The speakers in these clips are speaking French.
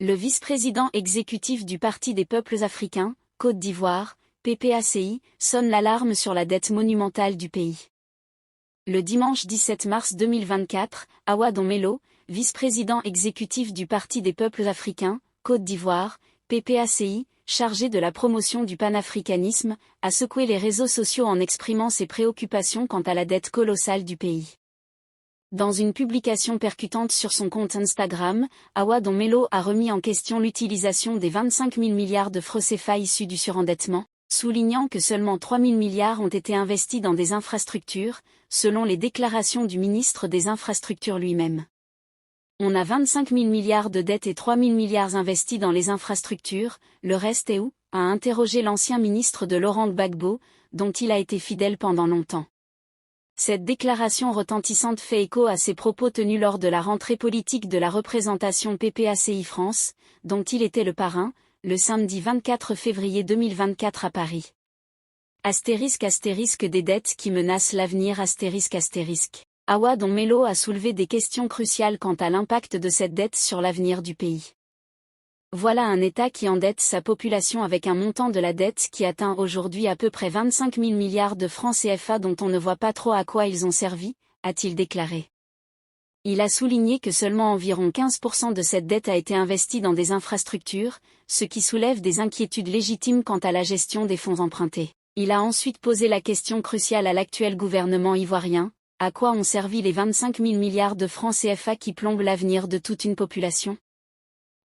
Le vice-président exécutif du Parti des peuples africains, Côte d'Ivoire, PPACI, sonne l'alarme sur la dette monumentale du pays. Le dimanche 17 mars 2024, Awa Don-Melo, vice-président exécutif du Parti des peuples africains, Côte d'Ivoire, PPACI, chargé de la promotion du panafricanisme, a secoué les réseaux sociaux en exprimant ses préoccupations quant à la dette colossale du pays. Dans une publication percutante sur son compte Instagram, Awa Don-Melo a remis en question l'utilisation des 25 000 milliards de francs CFA issus du surendettement, soulignant que seulement 3 000 milliards ont été investis dans des infrastructures, selon les déclarations du ministre des Infrastructures lui-même. On a 25 000 milliards de dettes et 3 000 milliards investis dans les infrastructures, le reste est où ? A interrogé l'ancien ministre de Laurent Gbagbo, dont il a été fidèle pendant longtemps. Cette déclaration retentissante fait écho à ses propos tenus lors de la rentrée politique de la représentation PPACI France, dont il était le parrain, le samedi 24 février 2024 à Paris. *** Des dettes qui menacent l'avenir ***. Awa Don-Melo a soulevé des questions cruciales quant à l'impact de cette dette sur l'avenir du pays. Voilà un État qui endette sa population avec un montant de la dette qui atteint aujourd'hui à peu près 25 000 milliards de francs CFA dont on ne voit pas trop à quoi ils ont servi, a-t-il déclaré. Il a souligné que seulement environ 15% de cette dette a été investie dans des infrastructures, ce qui soulève des inquiétudes légitimes quant à la gestion des fonds empruntés. Il a ensuite posé la question cruciale à l'actuel gouvernement ivoirien, à quoi ont servi les 25 000 milliards de francs CFA qui plombent l'avenir de toute une population ?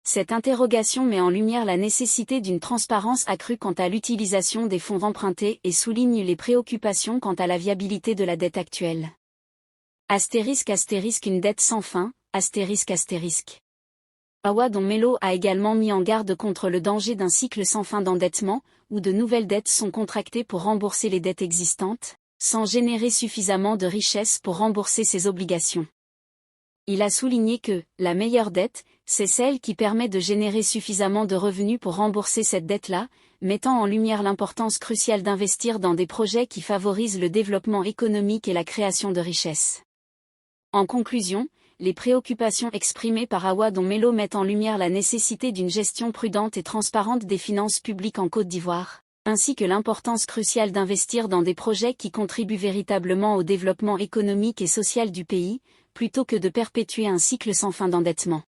Cette interrogation met en lumière la nécessité d'une transparence accrue quant à l'utilisation des fonds empruntés et souligne les préoccupations quant à la viabilité de la dette actuelle. Une dette sans fin, Awa Don-Melo a également mis en garde contre le danger d'un cycle sans fin d'endettement, où de nouvelles dettes sont contractées pour rembourser les dettes existantes, sans générer suffisamment de richesses pour rembourser ses obligations. Il a souligné que, la meilleure dette, c'est celle qui permet de générer suffisamment de revenus pour rembourser cette dette-là, mettant en lumière l'importance cruciale d'investir dans des projets qui favorisent le développement économique et la création de richesses. En conclusion, les préoccupations exprimées par Awa Don-Melo mettent en lumière la nécessité d'une gestion prudente et transparente des finances publiques en Côte d'Ivoire, ainsi que l'importance cruciale d'investir dans des projets qui contribuent véritablement au développement économique et social du pays, plutôt que de perpétuer un cycle sans fin d'endettement.